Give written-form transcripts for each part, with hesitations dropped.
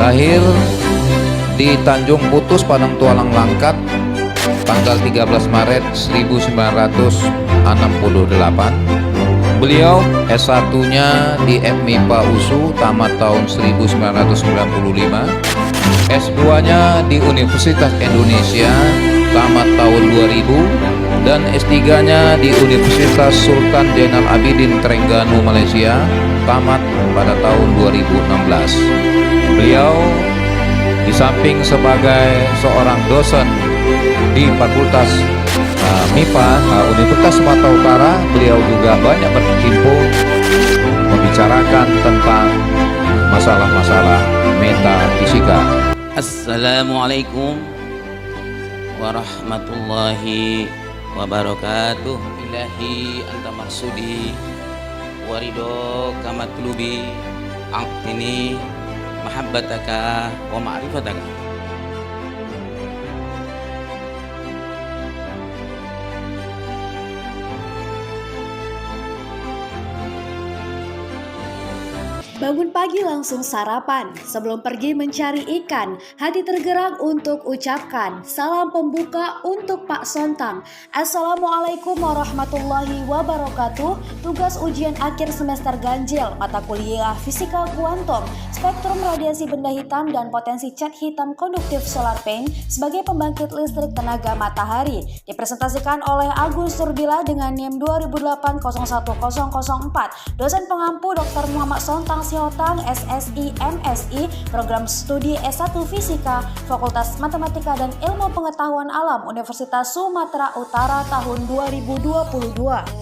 Lahir di Tanjung Putus, Padang Tualang Langkat, tanggal 13 Maret 1968. Beliau S1-nya di FMIPA USU, tamat tahun 1995. S2-nya di Universitas Indonesia, tamat tahun 2000. Dan S3-nya di Universitas Sultan Zainal Abidin Terengganu, Malaysia, tamat pada tahun 2016. Beliau di samping sebagai seorang dosen di Fakultas MIPA Universitas Sumatera Utara, beliau juga banyak berkecimpung membicarakan tentang masalah-masalah metafisika. Assalamualaikum warahmatullahi wabarakatuh. Ilahi anta maksudi warido kamatlubi aqtini mahabbataka wa ma'rifataka. Bangun pagi langsung sarapan, sebelum pergi mencari ikan, hati tergerak untuk ucapkan salam pembuka untuk Pak Sontang. Assalamualaikum warahmatullahi wabarakatuh. Tugas ujian akhir semester ganjil, mata kuliah fisika kuantum, spektrum radiasi benda hitam dan potensi cat hitam konduktif solar paint sebagai pembangkit listrik tenaga matahari. Dipresentasikan oleh Agus Turbila dengan NIM 2008-01004. Dosen pengampu Dr. Muhammad Sontang Siotang, SSI, MSI, Program Studi S1 Fisika, Fakultas Matematika dan Ilmu Pengetahuan Alam, Universitas Sumatera Utara tahun 2022.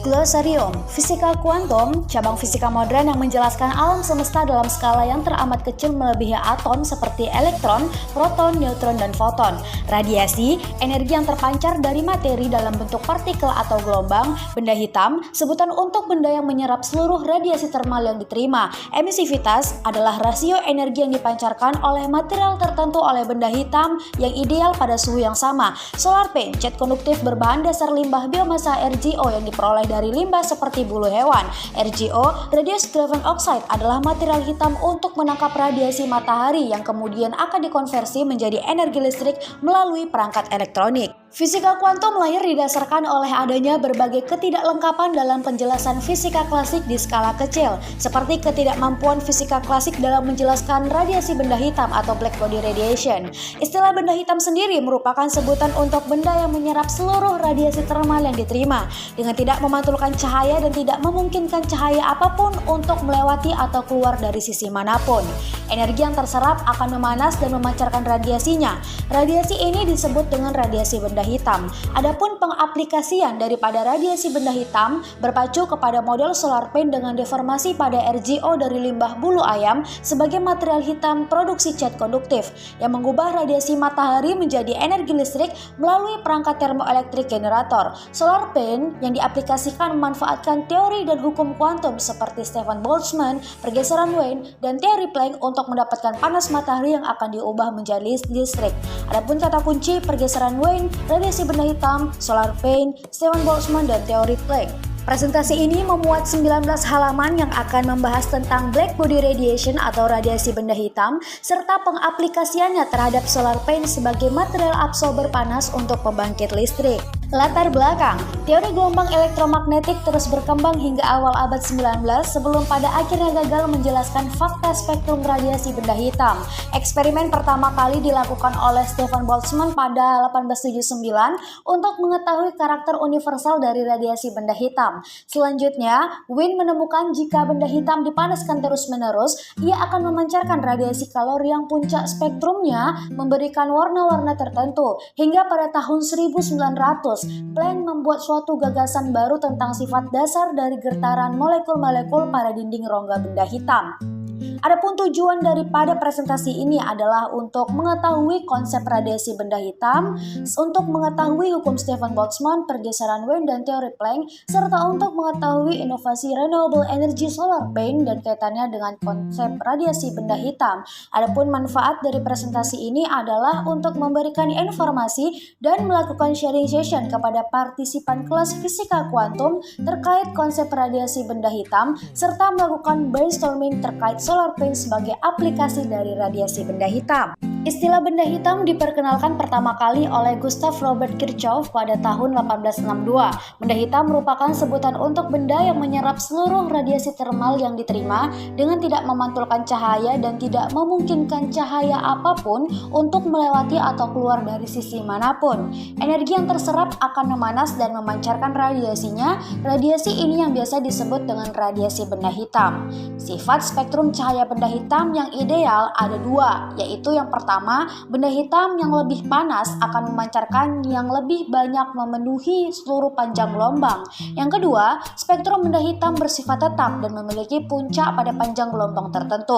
Glosarium, Fisika Kuantum, cabang fisika modern yang menjelaskan alam semesta dalam skala yang teramat kecil melebihi atom seperti elektron, proton, neutron, dan foton. Radiasi, energi yang terpancar dari materi dalam bentuk partikel atau gelombang. Benda hitam, sebutan untuk benda yang menyerap seluruh radiasi termal yang diterima. Emisivitas adalah rasio energi yang dipancarkan oleh material tertentu oleh benda hitam yang ideal pada suhu yang sama. Solar paint, cat konduktif berbahan dasar limbah biomasa RGO yang diperoleh dari limbah seperti bulu hewan. RGO, Reduced Graphene Oxide, adalah material hitam untuk menangkap radiasi matahari yang kemudian akan dikonversi menjadi energi listrik melalui perangkat elektronik. Fisika kuantum lahir didasarkan oleh adanya berbagai ketidaklengkapan dalam penjelasan fisika klasik di skala kecil, seperti ketidakmampuan fisika klasik dalam menjelaskan radiasi benda hitam atau black body radiation. Istilah benda hitam sendiri merupakan sebutan untuk benda yang menyerap seluruh radiasi termal yang diterima, dengan tidak memantulkan cahaya dan tidak memungkinkan cahaya apapun untuk melewati atau keluar dari sisi manapun. Energi yang terserap akan memanas dan memancarkan radiasinya. Radiasi ini disebut dengan radiasi benda hitam. Adapun pengaplikasian daripada radiasi benda hitam berpacu kepada model solar paint dengan deformasi pada RGO dari limbah bulu ayam sebagai material hitam produksi cat konduktif yang mengubah radiasi matahari menjadi energi listrik melalui perangkat termoelektrik generator. Solar paint yang diaplikasikan memanfaatkan teori dan hukum kuantum seperti Stefan Boltzmann, pergeseran Wien, dan teori Planck untuk mendapatkan panas matahari yang akan diubah menjadi listrik. Adapun kata kunci pergeseran Wien, radiasi benda hitam, solar paint, Stefan Boltzmann, dan teori Planck. Presentasi ini memuat 19 halaman yang akan membahas tentang black body radiation atau radiasi benda hitam serta pengaplikasiannya terhadap solar paint sebagai material absorber panas untuk pembangkit listrik. Latar belakang, teori gelombang elektromagnetik terus berkembang hingga awal abad 19 sebelum pada akhirnya gagal menjelaskan fakta spektrum radiasi benda hitam. Eksperimen pertama kali dilakukan oleh Stefan Boltzmann pada 1879 untuk mengetahui karakter universal dari radiasi benda hitam. Selanjutnya, Wien menemukan jika benda hitam dipanaskan terus-menerus, ia akan memancarkan radiasi kalori yang puncak spektrumnya memberikan warna-warna tertentu. Hingga pada tahun 1900, Planck membuat suatu gagasan baru tentang sifat dasar dari gertaran molekul-molekul pada dinding rongga benda hitam. Adapun tujuan daripada presentasi ini adalah untuk mengetahui konsep radiasi benda hitam, untuk mengetahui hukum Stefan Boltzmann, pergeseran Wien, dan teori Planck, serta untuk mengetahui inovasi renewable energy solar paint dan kaitannya dengan konsep radiasi benda hitam. Adapun manfaat dari presentasi ini adalah untuk memberikan informasi dan melakukan sharing session kepada partisipan kelas fisika kuantum terkait konsep radiasi benda hitam, serta melakukan brainstorming terkait solar solar pain sebagai aplikasi dari radiasi benda hitam. Istilah benda hitam diperkenalkan pertama kali oleh Gustav Robert Kirchhoff pada tahun 1862. Benda hitam merupakan sebutan untuk benda yang menyerap seluruh radiasi termal yang diterima dengan tidak memantulkan cahaya dan tidak memungkinkan cahaya apapun untuk melewati atau keluar dari sisi manapun. Energi yang terserap akan memanas dan memancarkan radiasinya. Radiasi ini yang biasa disebut dengan radiasi benda hitam. Sifat spektrum cahaya benda hitam yang ideal ada dua, yaitu yang pertama, benda hitam yang lebih panas akan memancarkan yang lebih banyak memenuhi seluruh panjang gelombang. Yang kedua, spektrum benda hitam bersifat tetap dan memiliki puncak pada panjang gelombang tertentu.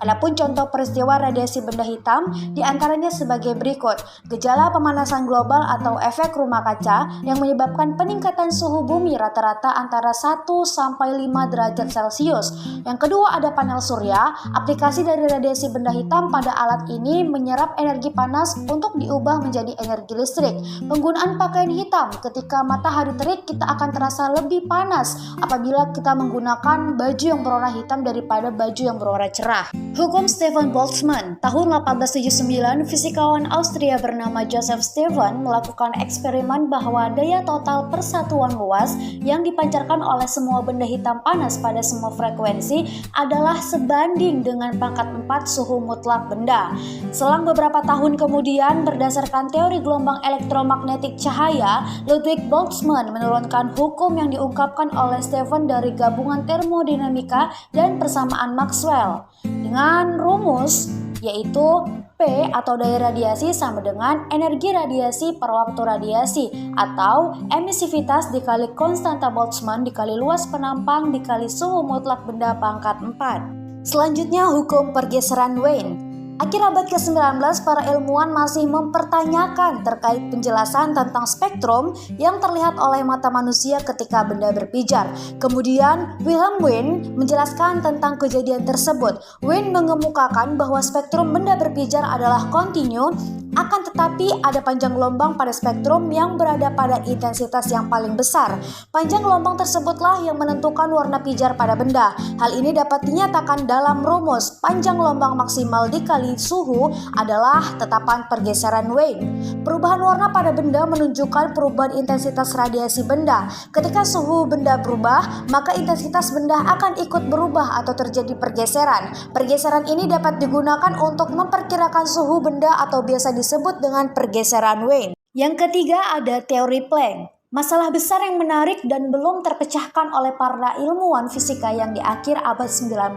Adapun contoh peristiwa radiasi benda hitam diantaranya sebagai berikut: gejala pemanasan global atau efek rumah kaca yang menyebabkan peningkatan suhu bumi rata-rata antara 1 sampai 5 derajat Celcius. Yang kedua ada panel surya. Aplikasi dari radiasi benda hitam pada alat ini menyerap energi panas untuk diubah menjadi energi listrik. Penggunaan pakaian hitam: ketika matahari terik kita akan terasa lebih panas apabila kita menggunakan baju yang berwarna hitam daripada baju yang berwarna cerah. Hukum Stefan Boltzmann. Tahun 1879, fisikawan Austria bernama Joseph Stefan melakukan eksperimen bahwa daya total persatuan luas yang dipancarkan oleh semua benda hitam panas pada semua frekuensi adalah sebanding dengan pangkat 4 suhu mutlak benda. Selang beberapa tahun kemudian, berdasarkan teori gelombang elektromagnetik cahaya, Ludwig Boltzmann menurunkan hukum yang diungkapkan oleh Stefan dari gabungan termodinamika dan persamaan Maxwell dengan rumus yaitu P atau daya radiasi sama dengan energi radiasi per waktu radiasi, atau emisivitas dikali konstanta Boltzmann dikali luas penampang dikali suhu mutlak benda pangkat 4. Selanjutnya hukum pergeseran Wien. Akhir abad ke-19, para ilmuwan masih mempertanyakan terkait penjelasan tentang spektrum yang terlihat oleh mata manusia ketika benda berpijar. Kemudian, Wilhelm Wien menjelaskan tentang kejadian tersebut. Wien mengemukakan bahwa spektrum benda berpijar adalah kontinu, akan tetapi ada panjang gelombang pada spektrum yang berada pada intensitas yang paling besar. Panjang gelombang tersebutlah yang menentukan warna pijar pada benda. Hal ini dapat dinyatakan dalam rumus panjang gelombang maksimal dikali suhu adalah tetapan pergeseran Wien. Perubahan warna pada benda menunjukkan perubahan intensitas radiasi benda. Ketika suhu benda berubah, maka intensitas benda akan ikut berubah atau terjadi pergeseran. Pergeseran ini dapat digunakan untuk memperkirakan suhu benda atau biasa disebut dengan pergeseran Wien. Yang ketiga ada teori Planck. Masalah besar yang menarik dan belum terpecahkan oleh para ilmuwan fisika yang di akhir abad 19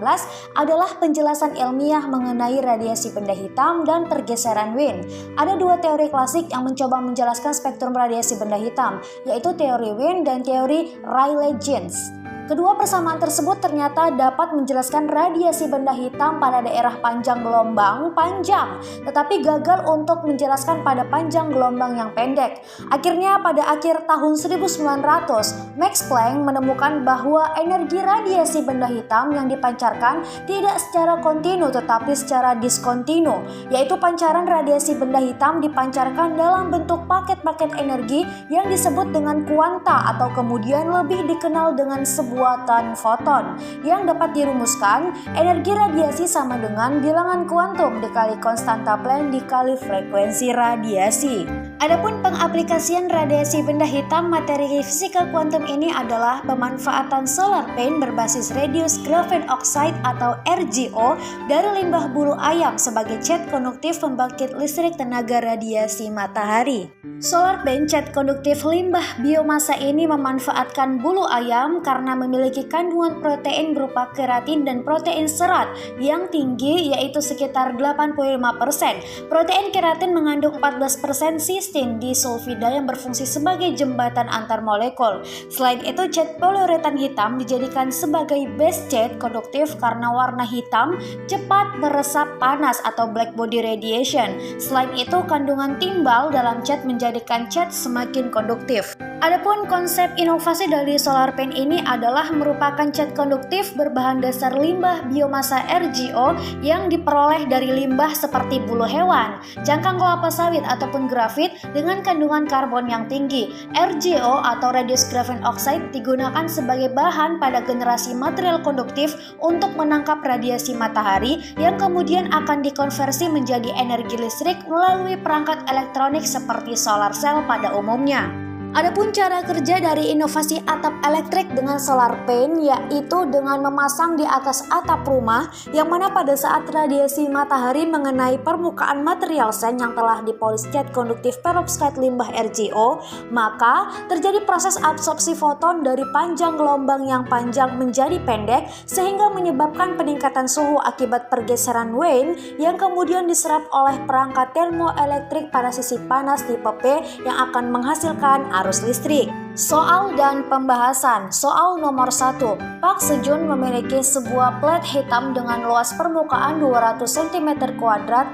adalah penjelasan ilmiah mengenai radiasi benda hitam dan pergeseran Wien. Ada dua teori klasik yang mencoba menjelaskan spektrum radiasi benda hitam, yaitu teori Wien dan teori Rayleigh-Jeans. Kedua persamaan tersebut ternyata dapat menjelaskan radiasi benda hitam pada daerah panjang gelombang panjang, tetapi gagal untuk menjelaskan pada panjang gelombang yang pendek. Akhirnya pada akhir tahun 1900, Max Planck menemukan bahwa energi radiasi benda hitam yang dipancarkan tidak secara kontinu tetapi secara diskontinu, yaitu pancaran radiasi benda hitam dipancarkan dalam bentuk paket-paket energi yang disebut dengan kuanta atau kemudian lebih dikenal dengan buatan foton, yang dapat dirumuskan energi radiasi sama dengan bilangan kuantum dikali konstanta Planck dikali frekuensi radiasi. Adapun pengaplikasian radiasi benda hitam materi fisika kuantum ini adalah pemanfaatan solar pain berbasis reduced graphene oxide atau RGO dari limbah bulu ayam sebagai cat konduktif pembangkit listrik tenaga radiasi matahari. Solar pain cat konduktif limbah biomasa ini memanfaatkan bulu ayam karena memiliki kandungan protein berupa keratin dan protein serat yang tinggi, yaitu sekitar 85%. Protein keratin mengandung 14% cysteine disulfida yang berfungsi sebagai jembatan antar molekul. Selain itu, cat poliuretan hitam dijadikan sebagai base cat konduktif karena warna hitam cepat meresap panas atau black body radiation. Selain itu, kandungan timbal dalam cat menjadikan cat semakin konduktif. Adapun konsep inovasi dari SolarPaint ini adalah merupakan cat konduktif berbahan dasar limbah biomasa RGO yang diperoleh dari limbah seperti bulu hewan, cangkang kelapa sawit ataupun grafit dengan kandungan karbon yang tinggi. RGO atau Reduced Graphene Oxide digunakan sebagai bahan pada generasi material konduktif untuk menangkap radiasi matahari yang kemudian akan dikonversi menjadi energi listrik melalui perangkat elektronik seperti solar cell pada umumnya. Adapun cara kerja dari inovasi atap elektrik dengan SolarPaint yaitu dengan memasang di atas atap rumah yang mana pada saat radiasi matahari mengenai permukaan material seng yang telah dipolis cat konduktif perovskite limbah RGO, maka terjadi proses absorpsi foton dari panjang gelombang yang panjang menjadi pendek sehingga menyebabkan peningkatan suhu akibat pergeseran Wien yang kemudian diserap oleh perangkat termoelektrik pada sisi panas tipe P yang akan menghasilkan arus listrik. Soal dan pembahasan. Soal nomor 1. Park Sejun memiliki sebuah plat hitam dengan luas permukaan 200 cm2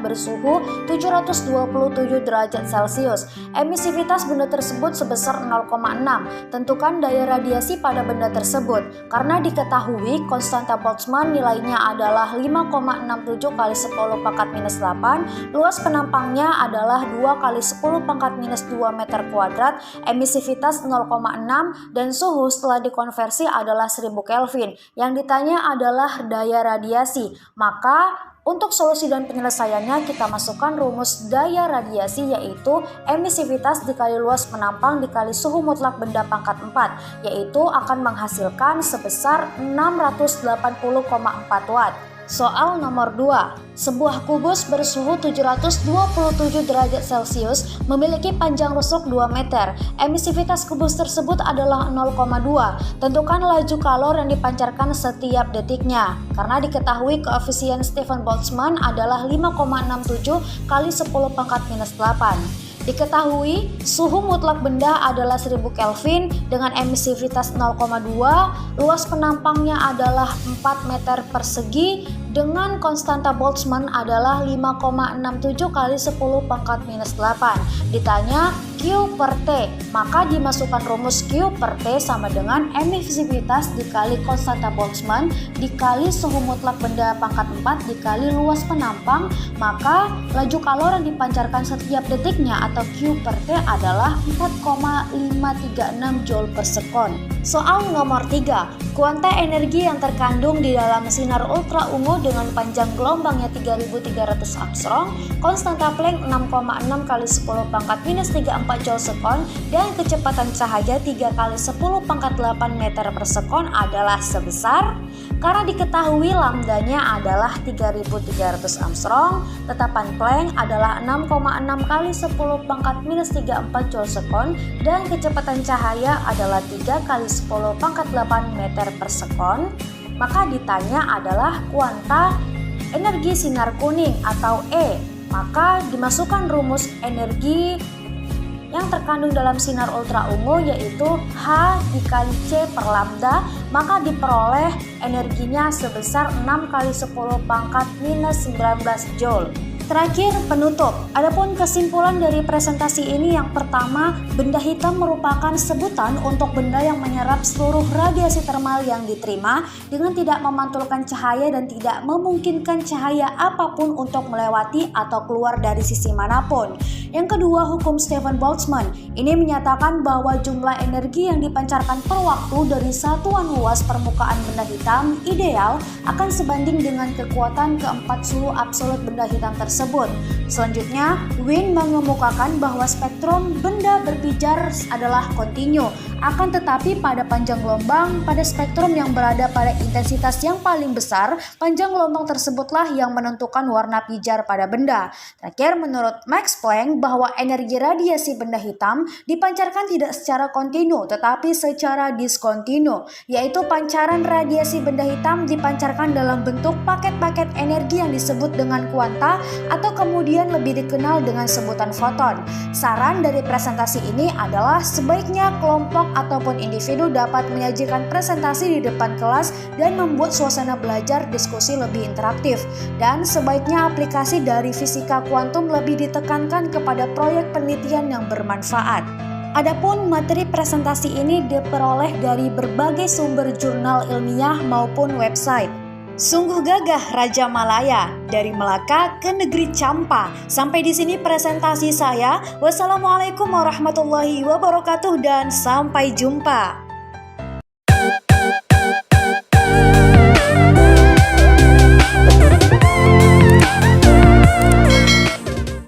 bersuhu 727 derajat Celcius. Emisivitas benda tersebut sebesar 0,6. Tentukan daya radiasi pada benda tersebut. Karena diketahui konstanta Boltzmann nilainya adalah 5,67 kali 10 pangkat minus 8, luas penampangnya adalah 2 kali 10 pangkat minus 2 meter kuadrat, emisivitas 0,6 dan suhu setelah dikonversi adalah 1000 Kelvin. Yang ditanya adalah daya radiasi. Maka untuk solusi dan penyelesaiannya kita masukkan rumus daya radiasi yaitu emisivitas dikali luas penampang dikali suhu mutlak benda pangkat 4 yaitu akan menghasilkan sebesar 680,4 watt. Soal nomor 2. Sebuah kubus bersuhu 727 derajat Celcius memiliki panjang rusuk 2 meter. Emisivitas kubus tersebut adalah 0,2. Tentukan laju kalor yang dipancarkan setiap detiknya. Karena diketahui koefisien Stefan Boltzmann adalah 5,67 kali 10 pangkat minus 8. Diketahui suhu mutlak benda adalah 1000 Kelvin dengan emisivitas 0,2, luas penampangnya adalah 4 meter persegi dengan konstanta Boltzmann adalah 5,67 kali 10 pangkat minus 8. Ditanya Q per T, maka dimasukkan rumus Q per T sama dengan emisivitas dikali konstanta Boltzmann dikali suhu mutlak benda pangkat 4 dikali luas penampang, maka laju kalor yang dipancarkan setiap detiknya atau Q per T adalah 4,536 Joule per sekon. Soal nomor 3. Kuanta energi yang terkandung di dalam sinar ultra ungu dengan panjang gelombangnya 3300 Armstrong, konstanta Planck 6,6 kali 10 pangkat minus 34 Joule sekon, dan kecepatan cahaya 3 kali 10 pangkat 8 meter per sekon adalah sebesar. Karena diketahui lambdanya adalah 3300 Armstrong, tetapan Planck adalah 6,6 kali 10 pangkat minus 34 Joule sekon, dan kecepatan cahaya adalah 3 kali 10 pangkat 8 meter per sekon, maka ditanya adalah kuanta energi sinar kuning atau E. Maka dimasukkan rumus energi yang terkandung dalam sinar ultra ungu yaitu H dikali C per lambda, maka diperoleh energinya sebesar 6 kali 10 pangkat minus 19 Joule. Terakhir, penutup. Adapun kesimpulan dari presentasi ini yang pertama, benda hitam merupakan sebutan untuk benda yang menyerap seluruh radiasi termal yang diterima dengan tidak memantulkan cahaya dan tidak memungkinkan cahaya apapun untuk melewati atau keluar dari sisi manapun. Yang kedua, hukum Stefan Boltzmann. Ini menyatakan bahwa jumlah energi yang dipancarkan per waktu dari satuan luas permukaan benda hitam ideal akan sebanding dengan kekuatan keempat suhu absolut benda hitam tersebut. Selanjutnya, Wien mengemukakan bahwa spektrum benda berpijar adalah kontinu. Akan tetapi pada panjang gelombang, pada spektrum yang berada pada intensitas yang paling besar, panjang gelombang tersebutlah yang menentukan warna pijar pada benda. Terakhir, menurut Max Planck, bahwa energi radiasi benda hitam dipancarkan tidak secara kontinu, tetapi secara diskontinu, yaitu pancaran radiasi benda hitam dipancarkan dalam bentuk paket-paket energi yang disebut dengan kuanta atau kemudian lebih dikenal dengan sebutan foton. Saran dari presentasi ini adalah sebaiknya kelompok ataupun individu dapat menyajikan presentasi di depan kelas dan membuat suasana belajar diskusi lebih interaktif. Dan sebaiknya aplikasi dari fisika kuantum lebih ditekankan kepada proyek penelitian yang bermanfaat. Adapun materi presentasi ini diperoleh dari berbagai sumber jurnal ilmiah maupun website. Sungguh gagah Raja Malaya, dari Melaka ke negeri Campa. Sampai di sini presentasi saya. Wassalamualaikum warahmatullahi wabarakatuh dan sampai jumpa.